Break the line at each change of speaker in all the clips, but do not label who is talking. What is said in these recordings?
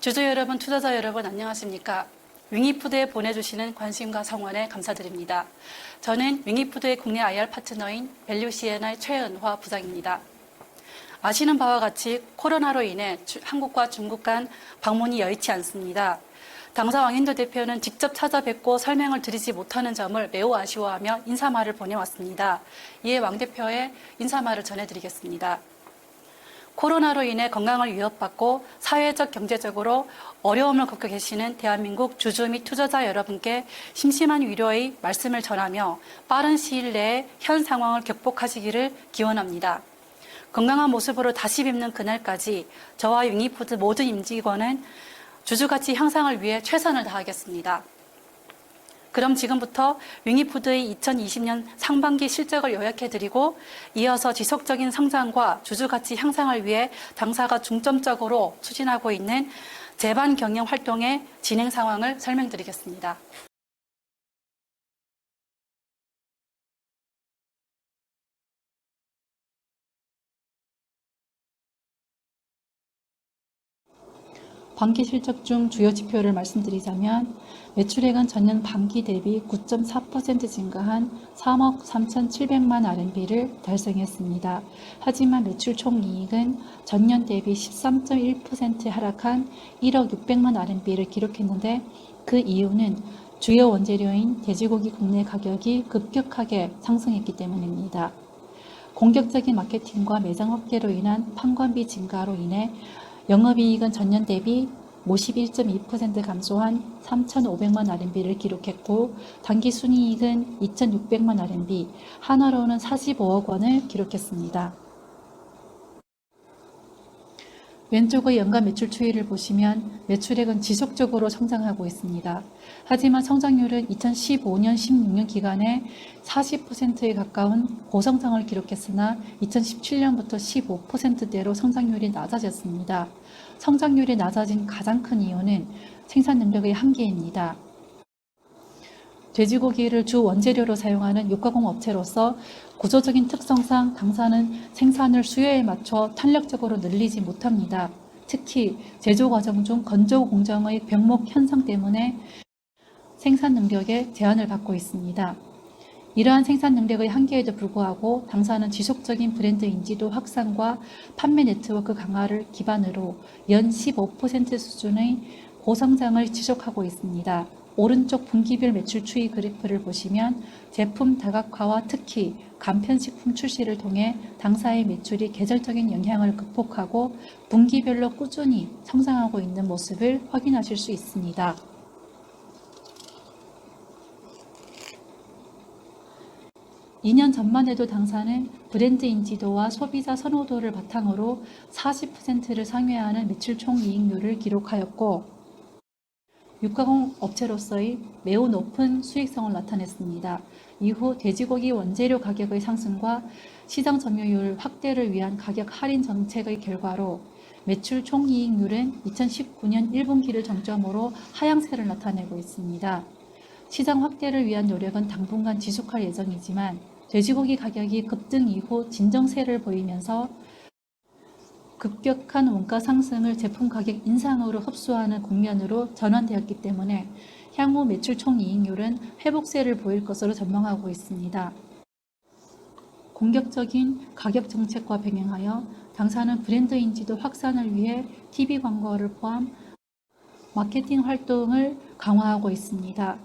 주주 여러분, 투자자 여러분 안녕하십니까? 윙이푸드에 보내주시는 관심과 성원에 감사드립니다. 저는 윙이푸드의 국내 IR 파트너인 밸류CN의 최은화 부장입니다. 아시는 바와 같이 코로나로 인해 한국과 중국 간 방문이 여의치 않습니다. 당사 왕인도 대표는 직접 찾아뵙고 설명을 드리지 못하는 점을 매우 아쉬워하며 인사말을 보내왔습니다. 이에 왕 대표의 인사말을 전해드리겠습니다. 코로나로 인해 건강을 위협받고 사회적, 경제적으로 어려움을 겪고 계시는 대한민국 주주 및 투자자 여러분께 심심한 위로의 말씀을 전하며 빠른 시일 내에 현 상황을 극복하시기를 기원합니다. 건강한 모습으로 다시 뵙는 그날까지 저와 윙이푸드 모든 임직원은 주주가치 향상을 위해 최선을 다하겠습니다. 그럼 지금부터 윙이푸드의 2020년 상반기 실적을 요약해드리고 이어서 지속적인 성장과 주주가치 향상을 위해 당사가 중점적으로 추진하고 있는 재반 경영 활동의 진행 상황을 설명드리겠습니다. 반기 실적 중 주요 지표를 말씀드리자면 매출액은 전년 반기 대비 9.4% 증가한 3억 3,700만 RMB를 달성했습니다. 하지만 매출 총이익은 전년 대비 13.1% 하락한 1억 600만 RMB를 기록했는데 그 이유는 주요 원재료인 돼지고기 국내 가격이 급격하게 상승했기 때문입니다. 공격적인 마케팅과 매장 확대로 인한 판관비 증가로 인해 영업이익은 전년 대비 51.2% 감소한 3,500만 RMB를 기록했고 당기순이익은 2,600만 RMB, 한화로는 45억 원을 기록했습니다. 왼쪽의 연간 매출 추이를 보시면 매출액은 지속적으로 성장하고 있습니다. 하지만 성장률은 2015년, 16년 기간에 40%에 가까운 고성장을 기록했으나 2017년부터 15%대로 성장률이 낮아졌습니다. 성장률이 낮아진 가장 큰 이유는 생산 능력의 한계입니다. 돼지고기를 주 원재료로 사용하는 육가공 업체로서 구조적인 특성상 당사는 생산을 수요에 맞춰 탄력적으로 늘리지 못합니다. 특히 제조 과정 중 건조 공정의 병목 현상 때문에 생산 능력에 제한을 받고 있습니다. 이러한 생산 능력의 한계에도 불구하고 당사는 지속적인 브랜드 인지도 확산과 판매 네트워크 강화를 기반으로 연 15% 수준의 고성장을 지속하고 있습니다. 오른쪽 분기별 매출 추이 그래프를 보시면 제품 다각화와 특히 간편식품 출시를 통해 당사의 매출이 계절적인 영향을 극복하고 분기별로 꾸준히 성장하고 있는 모습을 확인하실 수 있습니다. 2년 전만 해도 당사는 브랜드 인지도와 소비자 선호도를 바탕으로 40%를 상회하는 매출 총이익률을 기록하였고 육가공 업체로서의 매우 높은 수익성을 나타냈습니다. 이후 돼지고기 원재료 가격의 상승과 시장 점유율 확대를 위한 가격 할인 정책의 결과로 매출 총이익률은 2019년 1분기를 정점으로 하향세를 나타내고 있습니다. 시장 확대를 위한 노력은 당분간 지속할 예정이지만 돼지고기 가격이 급등 이후 진정세를 보이면서 급격한 원가 상승을 제품 가격 인상으로 흡수하는 국면으로 전환되었기 때문에 향후 매출 총이익률은 회복세를 보일 것으로 전망하고 있습니다. 공격적인 가격 정책과 병행하여 당사는 브랜드 인지도 확산을 위해 TV 광고를 포함 마케팅 활동을 강화하고 있습니다.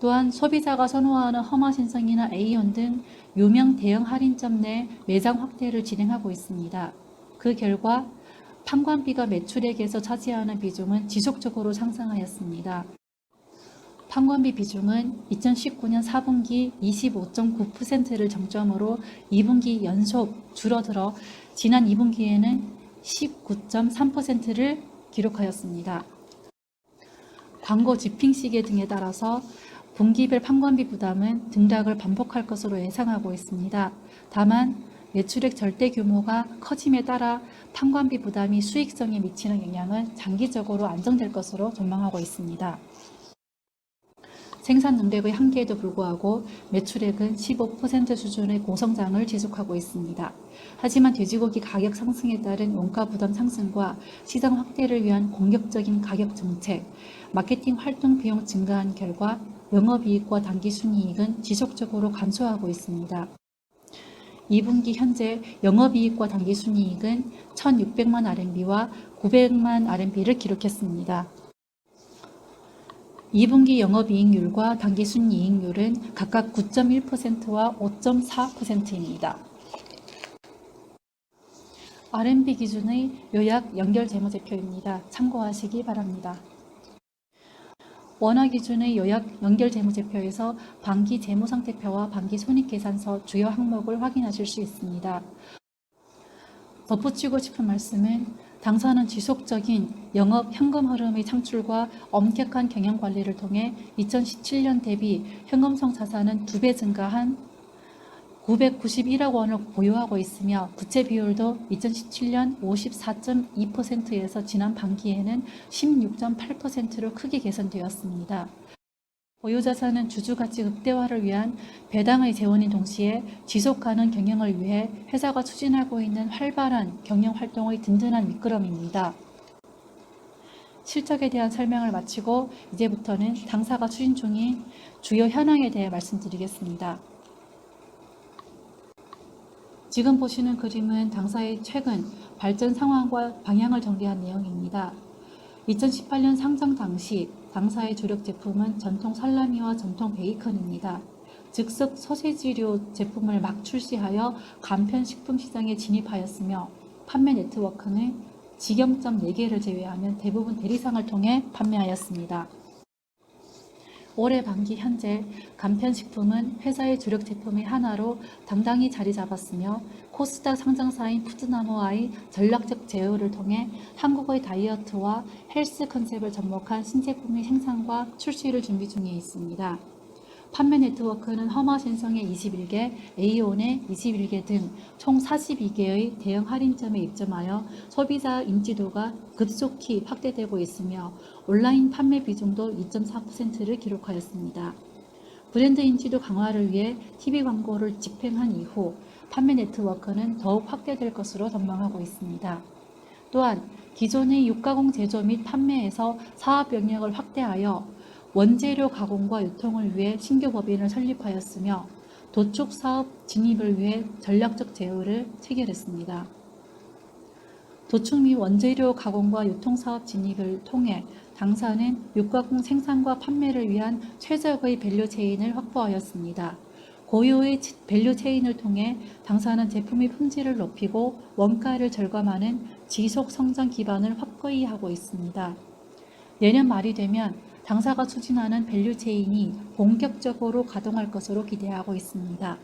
또한 소비자가 선호하는 허마신성이나 에이온 등 유명 대형 할인점 내 매장 확대를 진행하고 있습니다. 그 결과 판관비가 매출액에서 차지하는 비중은 지속적으로 상승하였습니다. 판관비 비중은 2019년 4분기 25.9%를 정점으로 2분기 연속 줄어들어 지난 2분기에는 19.3%를 기록하였습니다. 광고 집행 시기 등에 따라서 분기별 판관비 부담은 등락을 반복할 것으로 예상하고 있습니다. 다만 매출액 절대 규모가 커짐에 따라 판관비 부담이 수익성에 미치는 영향은 장기적으로 안정될 것으로 전망하고 있습니다. 생산 능력의 한계에도 불구하고 매출액은 15% 수준의 고성장을 지속하고 있습니다. 하지만 돼지고기 가격 상승에 따른 원가 부담 상승과 시장 확대를 위한 공격적인 가격 정책, 마케팅 활동 비용 증가한 결과 영업이익과 당기순이익은 지속적으로 감소하고 있습니다. 2분기 현재 영업이익과 당기순이익은 1,600만 RMB와 900만 RMB를 기록했습니다. 2분기 영업이익률과 당기순이익률은 각각 9.1%와 5.4%입니다. RMB 기준의 요약 연결재무제표입니다. 참고하시기 바랍니다. 원화 기준의 요약 연결재무제표에서 반기 재무상태표와 반기 손익계산서 주요 항목을 확인하실 수 있습니다. 덧붙이고 싶은 말씀은 당사는 지속적인 영업 현금 흐름의 창출과 엄격한 경영 관리를 통해 2017년 대비 현금성 자산은 2배 증가한 991억 원을 보유하고 있으며 부채 비율도 2017년 54.2%에서 지난 반기에는 16.8%로 크게 개선되었습니다. 보유자산은 주주가치 극대화를 위한 배당의 재원인 동시에 지속가능 경영을 위해 회사가 추진하고 있는 활발한 경영활동의 든든한 밑거름입니다. 실적에 대한 설명을 마치고 이제부터는 당사가 추진 중인 주요 현황에 대해 말씀드리겠습니다. 지금 보시는 그림은 당사의 최근 발전 상황과 방향을 정리한 내용입니다. 2018년 상장 당시 당사의 주력 제품은 전통 살라미와 전통 베이컨입니다. 즉석 소세지류 제품을 막 출시하여 간편식품 시장에 진입하였으며 판매 네트워크는 직영점 4개를 제외하면 대부분 대리상을 통해 판매하였습니다. 올해 반기 현재 간편식품은 회사의 주력 제품의 하나로 당당히 자리 잡았으며 코스닥 상장사인 푸드나무와의 전략적 제휴를 통해 한국의 다이어트와 헬스 컨셉을 접목한 신제품의 생산과 출시를 준비 중에 있습니다. 판매 네트워크는 허마신성의 21개, 에이온의 21개 등 총 42개의 대형 할인점에 입점하여 소비자 인지도가 급속히 확대되고 있으며 온라인 판매 비중도 2.4%를 기록하였습니다. 브랜드 인지도 강화를 위해 TV 광고를 집행한 이후 판매 네트워크는 더욱 확대될 것으로 전망하고 있습니다. 또한 기존의 육가공 제조 및 판매에서 사업 영역을 확대하여 원재료 가공과 유통을 위해 신규 법인을 설립하였으며 도축 사업 진입을 위해 전략적 제휴를 체결했습니다. 도축 및 원재료 가공과 유통 사업 진입을 통해 당사는 육가공 생산과 판매를 위한 최적의 밸류 체인을 확보하였습니다. 고유의 밸류 체인을 통해 당사는 제품의 품질을 높이고 원가를 절감하는 지속 성장 기반을 확고히 하고 있습니다. 내년 말이 되면 당사가 추진하는 밸류 체인이 본격적으로 가동할 것으로 기대하고 있습니다.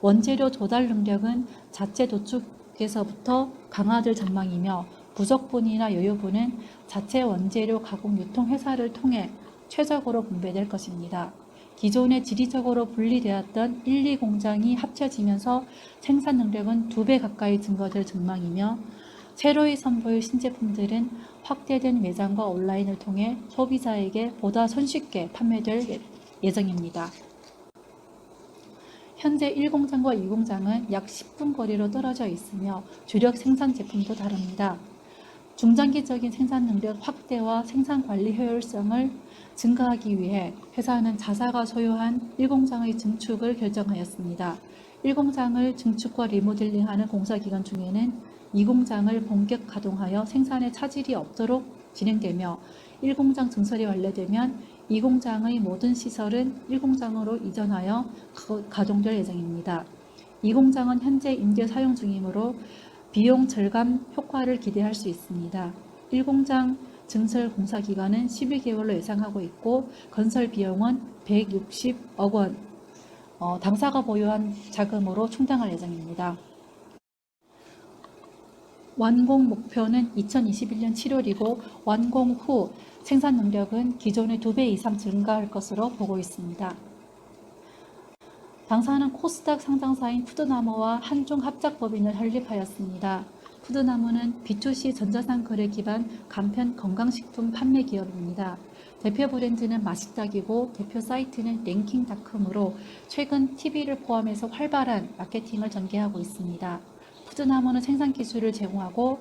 원재료 조달 능력은 자체 도축에서부터 강화될 전망이며 부속분이나 여유분은 자체 원재료 가공 유통 회사를 통해 최적으로 분배될 것입니다. 기존에 지리적으로 분리되었던 1, 2공장이 합쳐지면서 생산 능력은 2배 가까이 증가될 전망이며 새로이 선보일 신제품들은 확대된 매장과 온라인을 통해 소비자에게 보다 손쉽게 판매될 예정입니다. 현재 1공장과 2공장은 약 10분 거리로 떨어져 있으며 주력 생산 제품도 다릅니다. 중장기적인 생산 능력 확대와 생산 관리 효율성을 증가하기 위해 회사는 자사가 소유한 1공장의 증축을 결정하였습니다. 1공장을 증축과 리모델링하는 공사 기간 중에는 2공장을 본격 가동하여 생산에 차질이 없도록 진행되며 1공장 증설이 완료되면 2공장의 모든 시설은 1공장으로 이전하여 가동될 예정입니다. 2공장은 현재 임대 사용 중이므로 비용 절감 효과를 기대할 수 있습니다. 1공장 증설 공사 기간은 12개월로 예상하고 있고 건설 비용은 160억 원, 당사가 보유한 자금으로 충당할 예정입니다. 완공 목표는 2021년 7월이고 완공 후 생산 능력은 기존의 2배 이상 증가할 것으로 보고 있습니다. 당사는 코스닥 상장사인 푸드나무와 한중 합작법인을 설립하였습니다. 푸드나무는 B2C 전자상 거래 기반 간편 건강식품 판매 기업입니다. 대표 브랜드는 맛있다기고 대표 사이트는 랭킹닷컴으로 최근 TV를 포함해서 활발한 마케팅을 전개하고 있습니다. 푸드나무는 생산 기술을 제공하고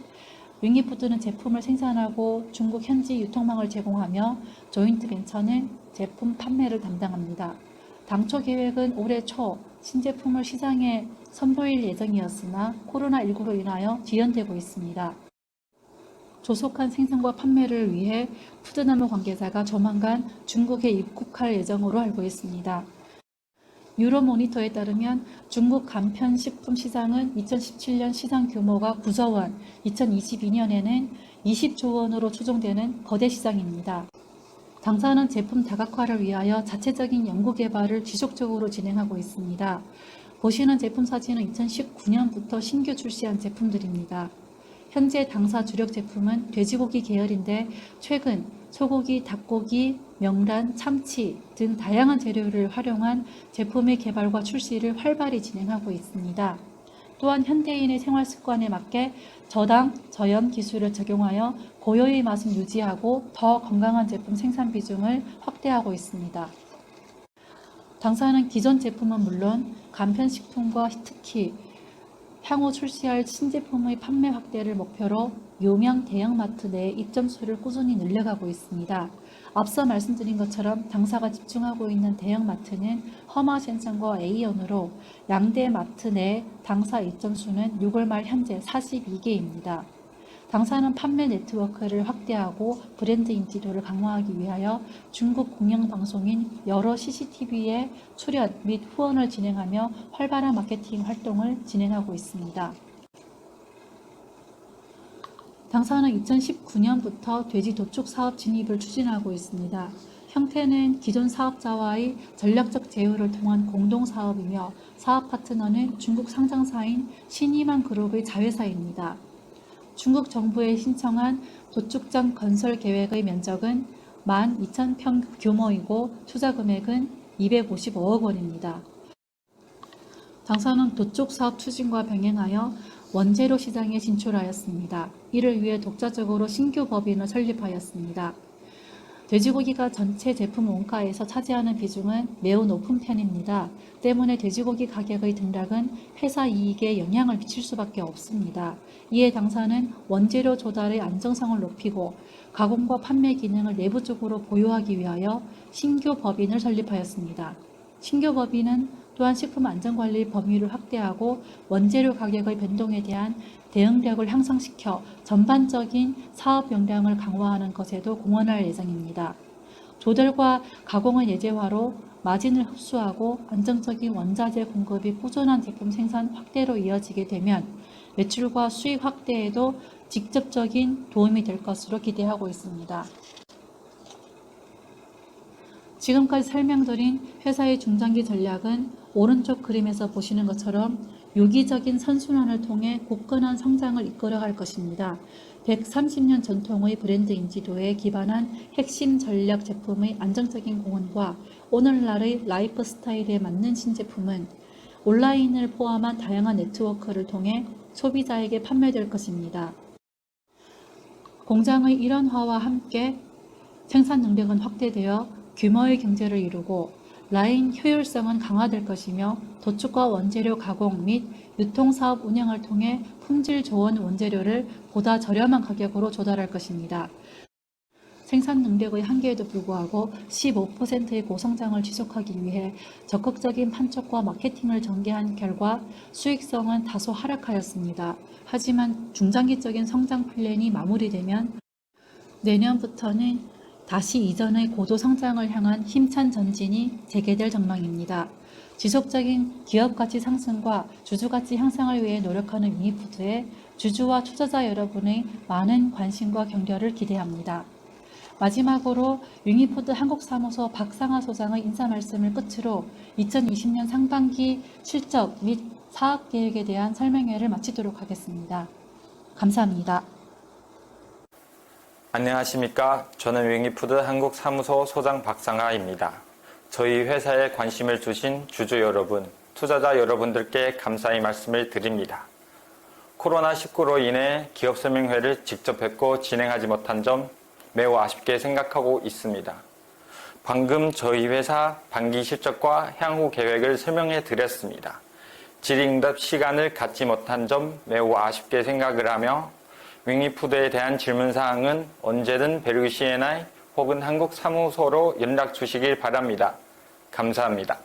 윙이푸드는 제품을 생산하고 중국 현지 유통망을 제공하며 조인트벤처는 제품 판매를 담당합니다. 당초 계획은 올해 초 신제품을 시장에 선보일 예정이었으나 코로나19로 인하여 지연되고 있습니다. 조속한 생산과 판매를 위해 푸드나무 관계자가 조만간 중국에 입국할 예정으로 알고 있습니다. 유로모니터에 따르면 중국 간편식품 시장은 2017년 시장 규모가 9조 원, 2022년에는 20조 원으로 추정되는 거대 시장입니다. 당사는 제품 다각화를 위하여 자체적인 연구 개발을 지속적으로 진행하고 있습니다. 보시는 제품 사진은 2019년부터 신규 출시한 제품들입니다. 현재 당사 주력 제품은 돼지고기 계열인데 최근 소고기, 닭고기, 명란, 참치 등 다양한 재료를 활용한 제품의 개발과 출시를 활발히 진행하고 있습니다. 또한 현대인의 생활 습관에 맞게 저당, 저염 기술을 적용하여 고유의 맛을 유지하고 더 건강한 제품 생산 비중을 확대하고 있습니다. 당사는 기존 제품은 물론 간편식품과 특히 향후 출시할 신제품의 판매 확대를 목표로 유명 대형마트 내 입점수를 꾸준히 늘려가고 있습니다. 앞서 말씀드린 것처럼 당사가 집중하고 있는 대형마트는 허마센성과 에이온으로 양대 마트 내 당사 입점수는 6월 말 현재 42개입니다. 당사는 판매 네트워크를 확대하고 브랜드 인지도를 강화하기 위하여 중국 공영방송인 여러 CCTV에 출연 및 후원을 진행하며 활발한 마케팅 활동을 진행하고 있습니다. 당사는 2019년부터 돼지 도축 사업 진입을 추진하고 있습니다. 형태는 기존 사업자와의 전략적 제휴를 통한 공동사업이며 사업 파트너는 중국 상장사인 신이만 그룹의 자회사입니다. 중국 정부에 신청한 도축장 건설 계획의 면적은 12,000평 규모이고 투자 금액은 255억 원입니다. 당사는 도축 사업 추진과 병행하여 원재료 시장에 진출하였습니다. 이를 위해 독자적으로 신규 법인을 설립하였습니다. 돼지고기가 전체 제품 원가에서 차지하는 비중은 매우 높은 편입니다. 때문에 돼지고기 가격의 등락은 회사 이익에 영향을 미칠 수밖에 없습니다. 이에 당사는 원재료 조달의 안정성을 높이고 가공과 판매 기능을 내부적으로 보유하기 위하여 신규 법인을 설립하였습니다. 신규 법인은 또한 식품 안전관리 범위를 확대하고 원재료 가격의 변동에 대한 대응력을 향상시켜 전반적인 사업 역량을 강화하는 것에도 공헌할 예정입니다. 조달과 가공의 예제화로 마진을 흡수하고 안정적인 원자재 공급이 꾸준한 제품 생산 확대로 이어지게 되면 매출과 수익 확대에도 직접적인 도움이 될 것으로 기대하고 있습니다. 지금까지 설명드린 회사의 중장기 전략은 오른쪽 그림에서 보시는 것처럼 유기적인 선순환을 통해 굳건한 성장을 이끌어갈 것입니다. 130년 전통의 브랜드 인지도에 기반한 핵심 전략 제품의 안정적인 공헌과 오늘날의 라이프 스타일에 맞는 신제품은 온라인을 포함한 다양한 네트워크를 통해 소비자에게 판매될 것입니다. 공장의 일원화와 함께 생산 능력은 확대되어 규모의 경제를 이루고 라인 효율성은 강화될 것이며 도축과 원재료 가공 및 유통사업 운영을 통해 품질 좋은 원재료를 보다 저렴한 가격으로 조달할 것입니다. 생산 능력의 한계에도 불구하고 15%의 고성장을 지속하기 위해 적극적인 판촉과 마케팅을 전개한 결과 수익성은 다소 하락하였습니다. 하지만 중장기적인 성장 플랜이 마무리되면 내년부터는 다시 이전의 고도 성장을 향한 힘찬 전진이 재개될 전망입니다. 지속적인 기업가치 상승과 주주가치 향상을 위해 노력하는 윙이푸드에 주주와 투자자 여러분의 많은 관심과 격려를 기대합니다. 마지막으로 윙이푸드 한국사무소 박상하 소장의 인사 말씀을 끝으로 2020년 상반기 실적 및 사업계획에 대한 설명회를 마치도록 하겠습니다. 감사합니다.
안녕하십니까. 저는 윙이푸드 한국사무소 소장 박상하입니다. 저희 회사에 관심을 두신 주주 여러분, 투자자 여러분들께 감사의 말씀을 드립니다. 코로나19로 인해 기업 설명회를 직접 뵙고 진행하지 못한 점 매우 아쉽게 생각하고 있습니다. 방금 저희 회사 반기 실적과 향후 계획을 설명해 드렸습니다. 질의응답 시간을 갖지 못한 점 매우 아쉽게 생각을 하며 윙이푸드에 대한 질문사항은 언제든 벨류 C&I 혹은 한국사무소로 연락 주시길 바랍니다. 감사합니다.